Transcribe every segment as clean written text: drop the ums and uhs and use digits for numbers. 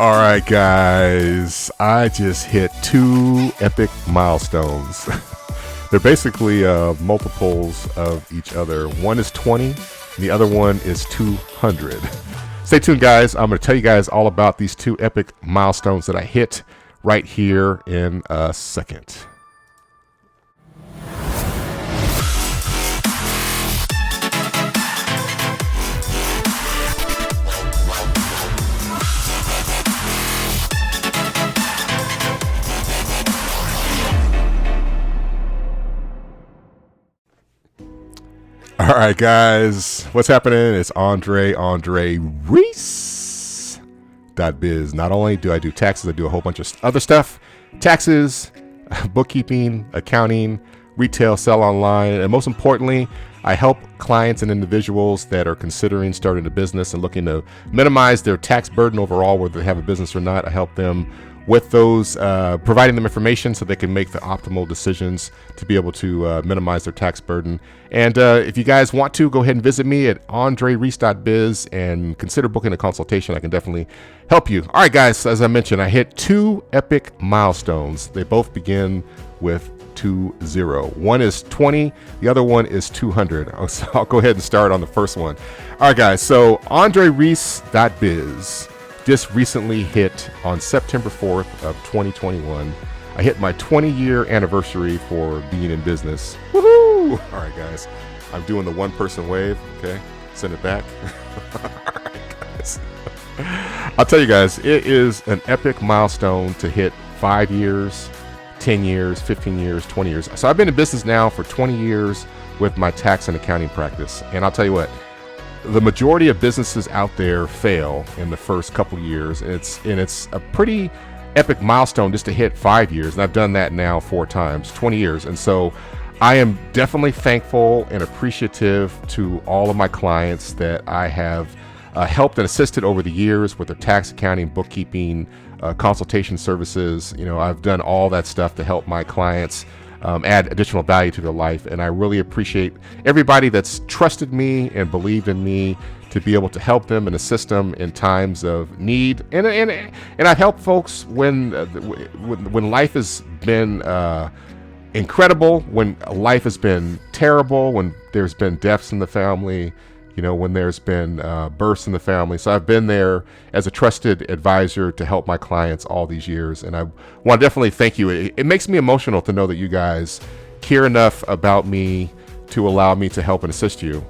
All right, guys, I just hit 2 epic milestones. They're basically multiples of each other. One is 20, and the other one is 200. Stay tuned, guys. I'm going to tell you guys all about these 2 epic milestones that I hit right here in a second. All right, guys, what's happening? It's Andre Reese. .biz. Not only do I do taxes, I do a whole bunch of other stuff. Taxes, bookkeeping, accounting, retail, sell online, and most importantly, I help clients and individuals that are considering starting a business and looking to minimize their tax burden overall, whether they have a business or not. I help them with those, providing them information so they can make the optimal decisions to be able to minimize their tax burden. And if you guys want to, go ahead and visit me at andrereese.biz and consider booking a consultation. I can definitely help you. All right, guys, as I mentioned, I hit 2 epic milestones. They both begin with 20. One is 20, the other one is 200. So I'll go ahead and start on the first one. All right, guys, so andrereese.biz just recently hit on September 4th of 2021. I hit my 20-year anniversary for being in business. Woohoo! All right, guys, I'm doing the one-person wave. Okay, send it back. All right, guys. I'll tell you guys, it is an epic milestone to hit 5 years, 10 years, 15 years, 20 years. So I've been in business now for 20 years with my tax and accounting practice. And I'll tell you what, the majority of businesses out there fail in the first couple years. It's a pretty epic milestone just to hit 5 years. And I've done that now 4 times, 20 years. And so I am definitely thankful and appreciative to all of my clients that I have helped and assisted over the years with their tax, accounting, bookkeeping, consultation services. You know, I've done all that stuff to help my clients add additional value to their life. And I really appreciate everybody that's trusted me and believed in me to be able to help them and assist them in times of need. And I've helped folks when life has been incredible, when life has been terrible, when there's been deaths in the family, you know, when there's been births in the family. So I've been there as a trusted advisor to help my clients all these years. And I want to definitely thank you. It makes me emotional to know that you guys care enough about me to allow me to help and assist you.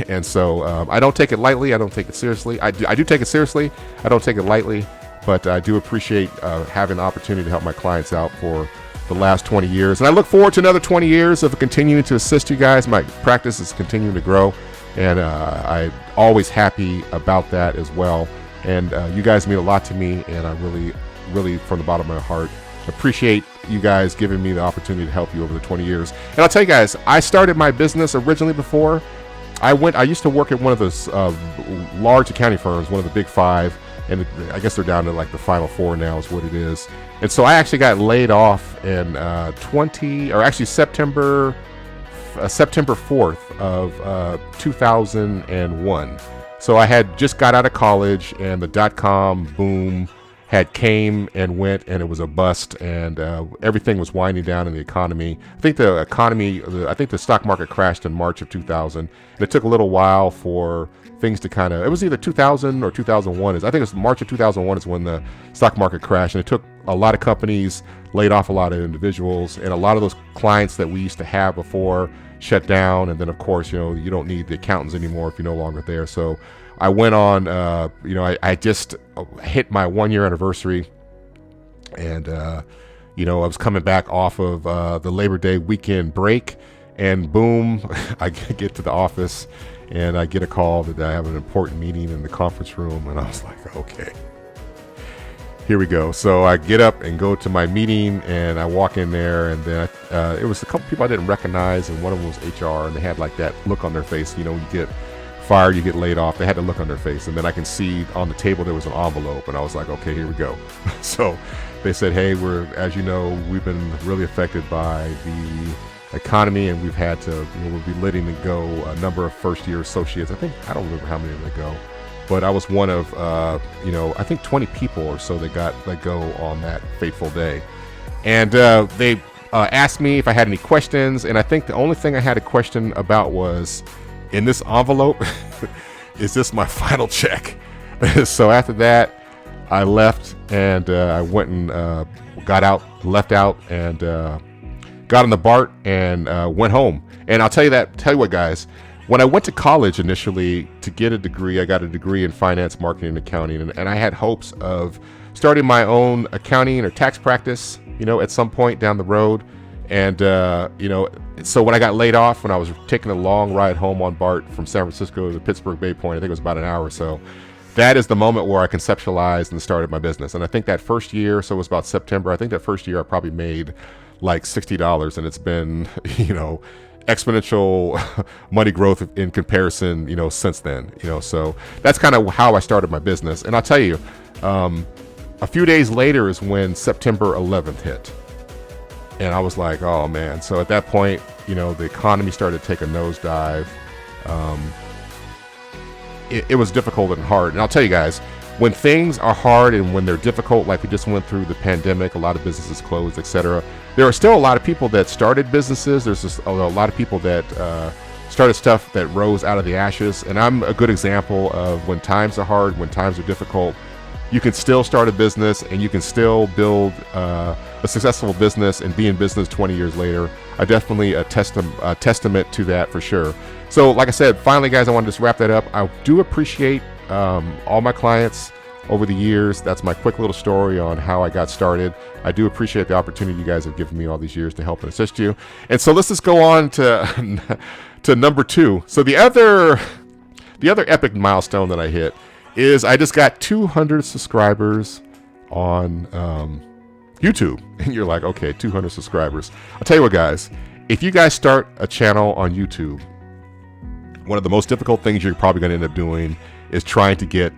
And so I don't take it lightly. I don't take it seriously. I do take it seriously. I don't take it lightly, but I do appreciate having the opportunity to help my clients out for the last 20 years. And I look forward to another 20 years of continuing to assist you guys. My practice is continuing to grow. And I'm always happy about that as well. And you guys mean a lot to me, and I really, really, from the bottom of my heart, appreciate you guys giving me the opportunity to help you over the 20 years. And I'll tell you guys, I started my business originally before. I used to work at one of those large accounting firms, one of the big 5, and I guess they're down to like the final 4 now is what it is. And so I actually got laid off in September 4th of 2001. So I had just got out of college, and the .com boom had came and went, and it was a bust, and everything was winding down in the economy. I think the stock market crashed in March of 2000, and it took a little while for things to it was either 2000 or 2001. I think it was March of 2001 is when the stock market crashed, and it took a lot of companies, laid off a lot of individuals, and a lot of those clients that we used to have before shut down. And then of course, you know, you don't need the accountants anymore if you're no longer there. So I went on, I just hit my 1-year anniversary, and I was coming back off of the Labor Day weekend break, and boom, I get to the office and I get a call that I have an important meeting in the conference room, and I was like, okay, here we go. So I get up and go to my meeting, and I walk in there, and then it was a couple people I didn't recognize, and one of them was HR, and they had like that look on their face. You know, you get fired, you get laid off. They had to look on their face, and then I can see on the table there was an envelope, and I was like, okay, here we go. So they said, hey, as you know, we've been really affected by the economy, and we've had to, we'll be letting go a number of first-year associates. I don't remember how many of them go. but I was one of, I think 20 people or so that got let go on that fateful day. And they asked me if I had any questions, and I think the only thing I had a question about was, in this envelope, is this my final check? So after that, I left, and I went and left out, and got on the BART and went home. And I'll tell you what, guys, when I went to college initially to get a degree, I got a degree in finance, marketing, and accounting, and I had hopes of starting my own accounting or tax practice, at some point down the road. And, so when I got laid off, when I was taking a long ride home on BART from San Francisco to Pittsburgh Bay Point, I think it was about an hour or so, that is the moment where I conceptualized and started my business. And I think that first year, so it was about September, I think that first year I probably made like $60, and it's been, exponential money growth in comparison, since then, so that's kind of how I started my business. And I'll tell you, a few days later is when September 11th hit. And I was like, oh man. So at that point, the economy started to take a nosedive. It was difficult and hard. And I'll tell you guys, when things are hard and when they're difficult, like we just went through the pandemic, a lot of businesses closed, etc. There are still a lot of people that started businesses. There's just a lot of people that started stuff that rose out of the ashes. And I'm a good example of when times are hard, when times are difficult, you can still start a business and you can still build a successful business and be in business 20 years later. I definitely a testament to that for sure. So like I said, finally guys, I want to just wrap that up. I do appreciate all my clients over the years. That's my quick little story on how I got started. I do appreciate the opportunity you guys have given me all these years to help and assist you. And so let's just go on to to number 2. So the other epic milestone that I hit is I just got 200 subscribers on YouTube. And you're like, okay, 200 subscribers. I'll tell you what, guys, if you guys start a channel on YouTube, one of the most difficult things you're probably going to end up doing is trying to get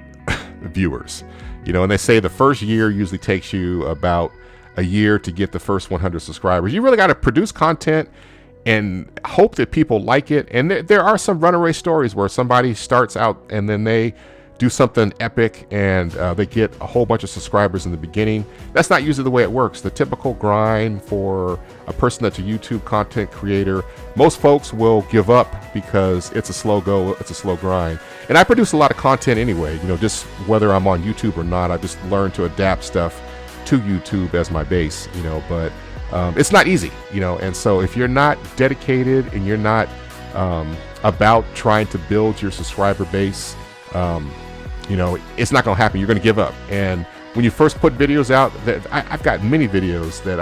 viewers. And they say the first year usually takes you about a year to get the first 100 subscribers. You really got to produce content and hope that people like it. And there are some runaway stories where somebody starts out and then they do something epic and they get a whole bunch of subscribers in the beginning. That's not usually the way it works. The typical grind for a person that's a YouTube content creator, most folks will give up because it's a slow go, it's a slow grind. And I produce a lot of content anyway, just whether I'm on YouTube or not, I just learned to adapt stuff to YouTube as my base, but it's not easy, and so if you're not dedicated and you're not about trying to build your subscriber base, it's not going to happen. You're going to give up. And when you first put videos out, I've got many videos that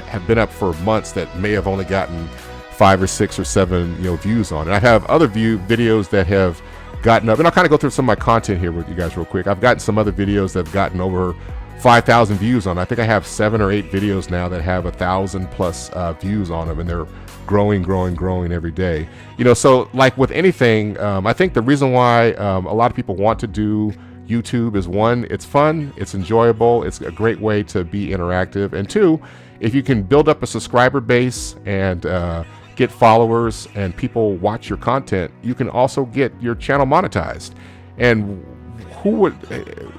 have been up for months that may have only gotten 5 or 6 or 7 views on. And I have other videos that have gotten up, and I'll kind of go through some of my content here with you guys real quick. I've gotten some other videos that have gotten over 5,000 views on. I think I have 7 or 8 videos now that have 1,000 plus views on them, and they're growing every day. So like with anything, I think the reason why a lot of people want to do YouTube is, 1, it's fun, it's enjoyable, it's a great way to be interactive, and 2, if you can build up a subscriber base and get followers and people watch your content, you can also get your channel monetized. And who would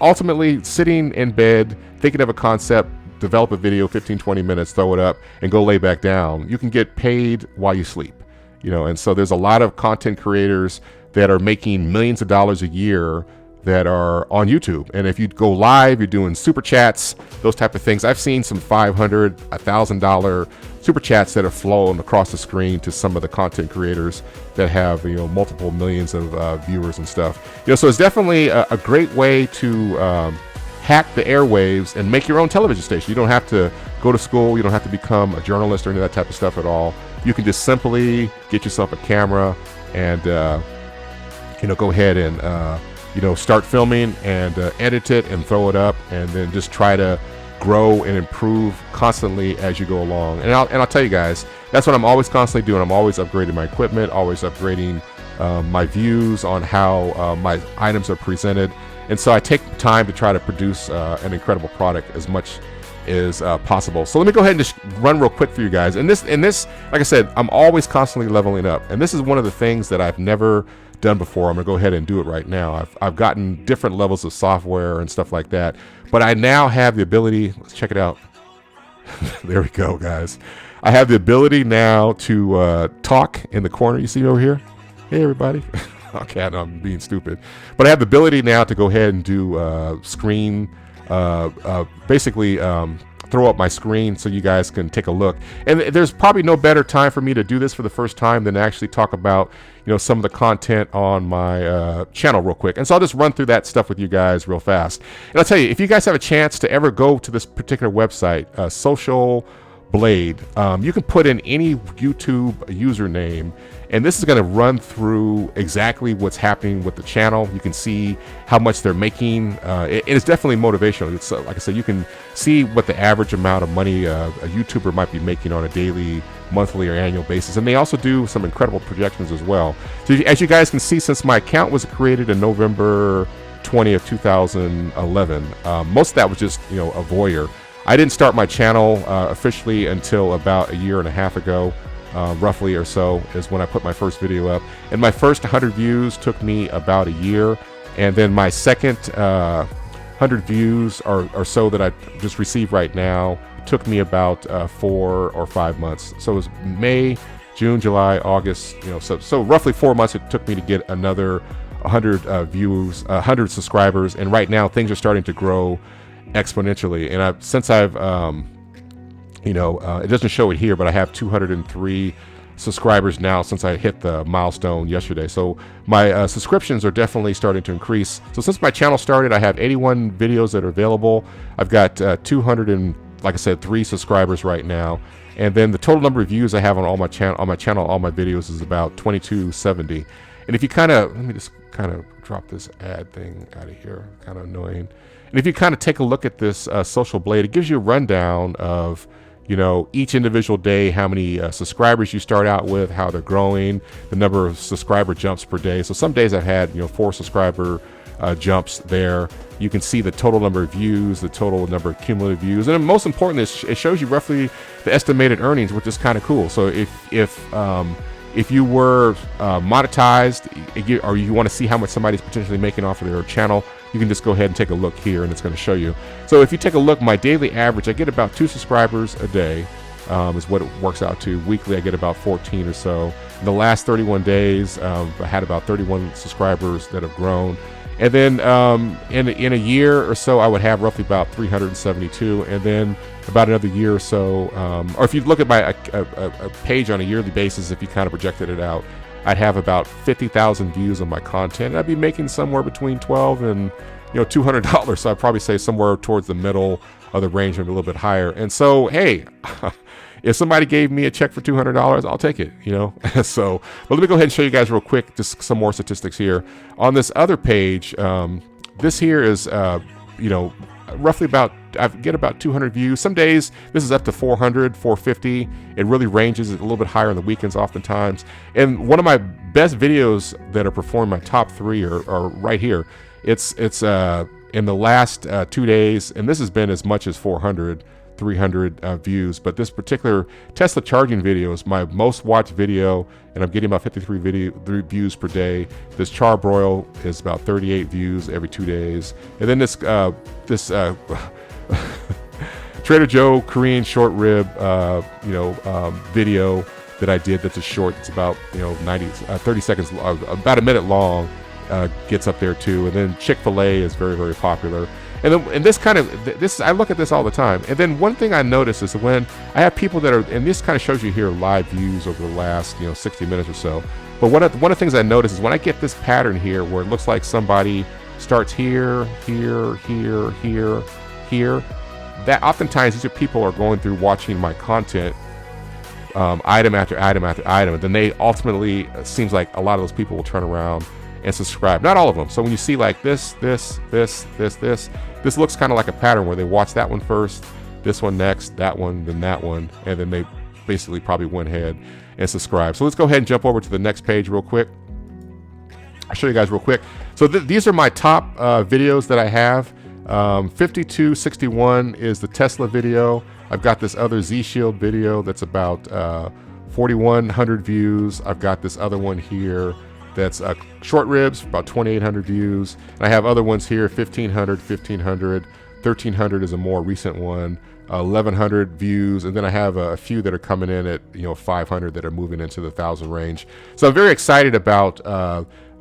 ultimately sitting in bed thinking of a concept, develop a video, 15-20 minutes, throw it up and go lay back down? You can get paid while you sleep, and so there's a lot of content creators that are making millions of dollars a year that are on YouTube. And if you go live, you're doing super chats, those type of things. I've seen some $500, $1,000 super chats that have flown across the screen to some of the content creators that have multiple millions of viewers and stuff. So it's definitely a great way to hack the airwaves and make your own television station. You don't have to go to school, you don't have to become a journalist or any of that type of stuff at all. You can just simply get yourself a camera and go ahead and start filming and edit it and throw it up, and then just try to grow and improve constantly as you go along. And I'll tell you guys, that's what I'm always constantly doing. I'm always upgrading my equipment, always upgrading my views on how my items are presented. And so I take time to try to produce an incredible product as much is possible. So let me go ahead and just run real quick for you guys. And this, like I said, I'm always constantly leveling up. And this is one of the things that I've never done before. I'm gonna go ahead and do it right now. I've gotten different levels of software and stuff like that, but I now have the ability, let's check it out. There we go, guys. I have the ability now to talk in the corner. You see over here? Hey, everybody. Okay, I'm being stupid. But I have the ability now to go ahead and do screen, basically throw up my screen so you guys can take a look. And there's probably no better time for me to do this for the first time than actually talk about, some of the content on my channel real quick. And so I'll just run through that stuff with you guys real fast. And I'll tell you, if you guys have a chance to ever go to this particular website, Social Blade, you can put in any YouTube username, and this is going to run through exactly what's happening with the channel. You can see how much they're making. It is definitely motivational. It's like I said, you can see what the average amount of money a YouTuber might be making on a daily, monthly, or annual basis. And they also do some incredible projections as well. So as you guys can see, since my account was created in November 20th, 2011, most of that was just, a voyeur. I didn't start my channel officially until about a year and a half ago, roughly or so, is when I put my first video up. And my first 100 views took me about a year. And then my second 100 views or so that I just received right now took me about 4 or 5 months. So it was May, June, July, August, so roughly 4 months it took me to get another 100 views, 100 subscribers. And right now things are starting to grow exponentially. And since I've it doesn't show it here, but I have 203 subscribers now since I hit the milestone yesterday. So my subscriptions are definitely starting to increase. So since my channel started, I have 81 videos that are available. I've got 200 and, like I said, 3 subscribers right now. And then the total number of views I have on all my channel, all my videos, is about 2270. And if you let me just drop this ad thing out of here, kind of annoying. And if you take a look at this Social Blade, it gives you a rundown of, each individual day, how many subscribers you start out with, how they're growing, the number of subscriber jumps per day. So some days I've had, 4 subscriber jumps there. You can see the total number of views, the total number of cumulative views. And most importantly, it shows you roughly the estimated earnings, which is kind of cool. So if you were monetized, or you want to see how much somebody's potentially making off of their channel, you can just go ahead and take a look here, and it's going to show you. So if you take a look, my daily average, I get about 2 subscribers a day, is what it works out to. Weekly, I get about 14 or so. In the last 31 days, I had about 31 subscribers that have grown. And then in a year or so, I would have roughly about 372. And then about another year or so, or if you look at my a page on a yearly basis, if you projected it out, I'd have about 50,000 views on my content. And I'd be making somewhere between $12 and $200. So I'd probably say somewhere towards the middle of the range, maybe a little bit higher. And so, hey, if somebody gave me a check for $200, I'll take it, So, but let me go ahead and show you guys real quick, just some more statistics here. On this other page, this here is, roughly I get about 200 views. Some days this is up to 400, 450. It really ranges a little bit higher on the weekends oftentimes. And one of my best videos that are performing, my top 3 are right here. It's in the last 2 days, and this has been as much as 400, 300 views. But this particular Tesla charging video is my most watched video, and I'm getting about 53 views per day. This charbroil is about 38 views every 2 days. And then this Trader Joe Korean short rib video that I did, that's a short, it's about 30 seconds, about a minute long, gets up there too. And then Chick-fil-A is very, very popular. And this I look at this all the time. And then one thing I notice is when I have people that are, and this kind of shows you here live views over the last 60 minutes or so. But one of the things I notice is when I get this pattern here where it looks like somebody starts here, that oftentimes these are people are going through watching my content, item after item after item, and then they ultimately, it seems like a lot of those people will turn around and subscribe. Not all of them. So when you see like this looks kind of like a pattern where they watch that one first, this one next, that one, then that one, and then they basically probably went ahead and subscribe. So let's go ahead and jump over to the next page real quick. I'll show you guys real quick. So these are my top videos that I have. 5261 is the Tesla video. I've got this other Z Shield video that's about 4,100 views. I've got this other one here that's short ribs, about 2,800 views. And I have other ones here, 1,500, 1,500, 1,300 is a more recent one, 1,100 views. And then I have a few that are coming in at 500 that are moving into the 1,000 range. So I'm very excited about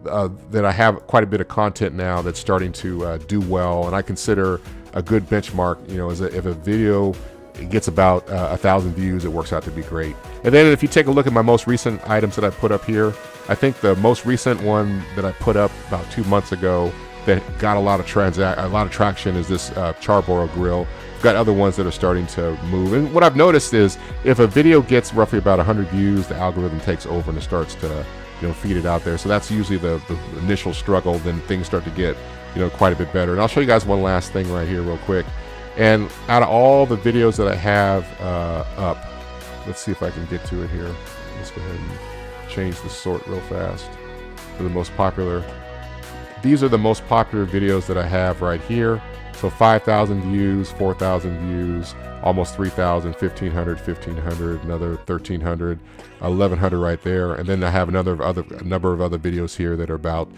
that I have quite a bit of content now that's starting to do well, and I consider a good benchmark, if a video gets about 1,000 views, it works out to be great. And then if you take a look at my most recent items that I put up here, I think the most recent one that I put up about 2 months ago that got a lot of traction is this Charboro grill. I've got other ones that are starting to move, and what I've noticed is if a video gets roughly about 100 views, the algorithm takes over and it starts to feed it out there. So that's usually the initial struggle. Then things start to get quite a bit better. And I'll show you guys one last thing right here real quick. And out of all the videos that I have up, let's see if I can get to it here. Let's go ahead and change the sort real fast to the most popular. These are the most popular videos that I have right here. So 5,000 views, 4,000 views, almost 3,000, 1,500, 1,500, another 1,300, 1,100 right there. And then I have a number of other videos here that are about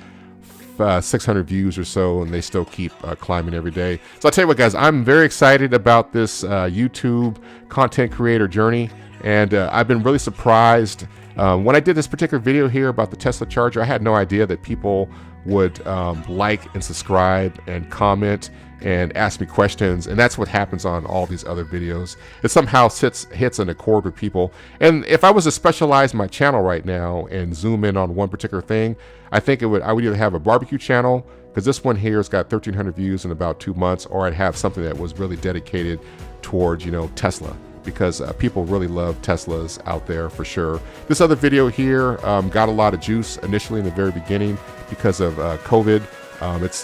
600 views or so, and they still keep climbing every day. So I'll tell you what, guys, I'm very excited about this YouTube content creator journey, and I've been really surprised. When I did this particular video here about the Tesla charger, I had no idea that people would like and subscribe and comment and ask me questions, and that's what happens on all these other videos. It somehow hits an accord with people. And if I was to specialize my channel right now and zoom in on one particular thing, I think I would either have a barbecue channel, because this one here has got 1,300 views in about 2 months, or I'd have something that was really dedicated towards Tesla, because people really love Teslas out there for sure. This other video here got a lot of juice initially in the very beginning because of COVID.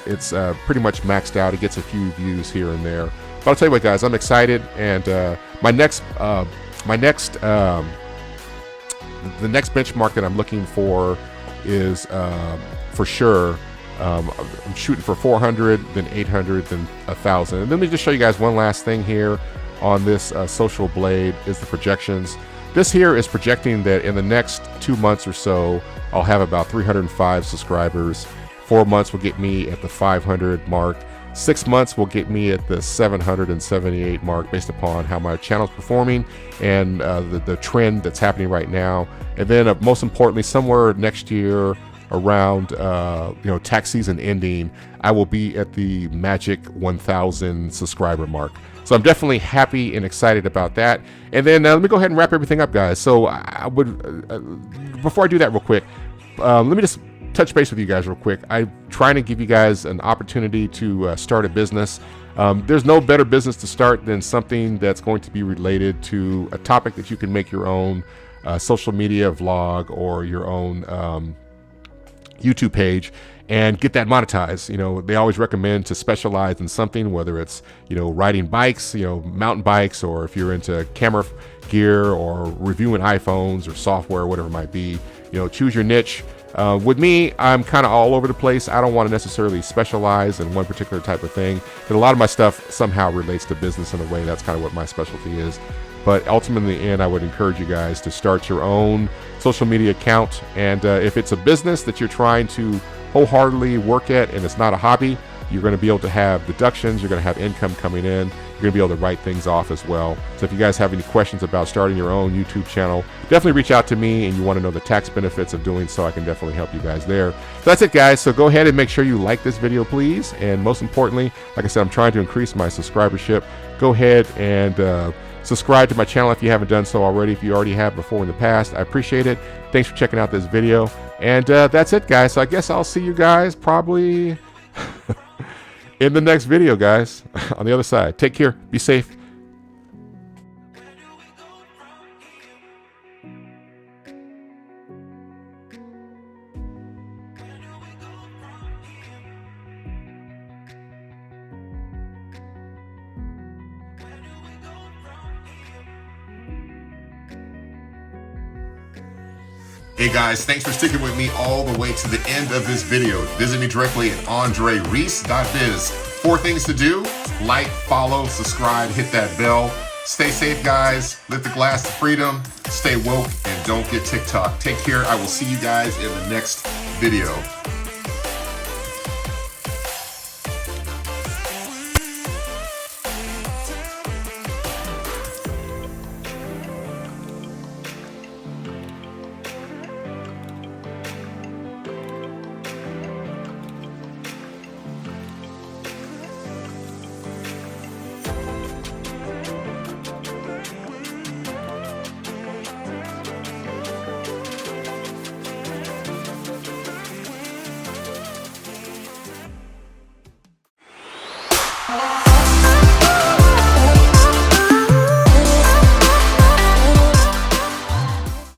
It's pretty much maxed out. It gets a few views here and there. But I'll tell you what, guys, I'm excited, and the next benchmark that I'm looking for is for sure. I'm shooting for 400, then 800, then 1,000. And let me just show you guys one last thing here on this Social Blade is the projections. This here is projecting that in the next 2 months or so, I'll have about 305 subscribers. 4 months will get me at the 500 mark. 6 months will get me at the 778 mark based upon how my channel's performing and the trend that's happening right now. And then most importantly, somewhere next year around tax season ending, I will be at the magic 1,000 subscriber mark. So I'm definitely happy and excited about that. And then let me go ahead and wrap everything up, guys. So I would, before I do that real quick, let me just touch base with you guys real quick. I'm trying to give you guys an opportunity to start a business. There's no better business to start than something that's going to be related to a topic that you can make your own social media vlog or your own YouTube page and get that monetized. They always recommend to specialize in something, whether it's riding bikes, mountain bikes, or if you're into camera gear or reviewing iPhones or software, whatever it might be. Choose your niche. With me, I'm kind of all over the place. I don't want to necessarily specialize in one particular type of thing, but a lot of my stuff somehow relates to business in a way. That's kind of what my specialty is. But ultimately, in the end, I would encourage you guys to start your own social media account. And if it's a business that you're trying to wholeheartedly work at and it's not a hobby, you're going to be able to have deductions, you're going to have income coming in, you're going to be able to write things off as well. So if you guys have any questions about starting your own YouTube channel, definitely reach out to me, and you want to know the tax benefits of doing so, I can definitely help you guys there. So that's it, guys. So go ahead and make sure you like this video, please. And most importantly, like I said, I'm trying to increase my subscribership. Go ahead and subscribe to my channel if you haven't done so already. If you already have before in the past, I appreciate it. Thanks for checking out this video. And that's it, guys. So I guess I'll see you guys probably in the next video, guys, on the other side. Take care. Be safe. Hey guys, thanks for sticking with me all the way to the end of this video. Visit me directly at andrereese.biz. 4 things to do: like, follow, subscribe, hit that bell. Stay safe, guys. Lift the glass to freedom. Stay woke and don't get TikTok. Take care. I will see you guys in the next video. Bye.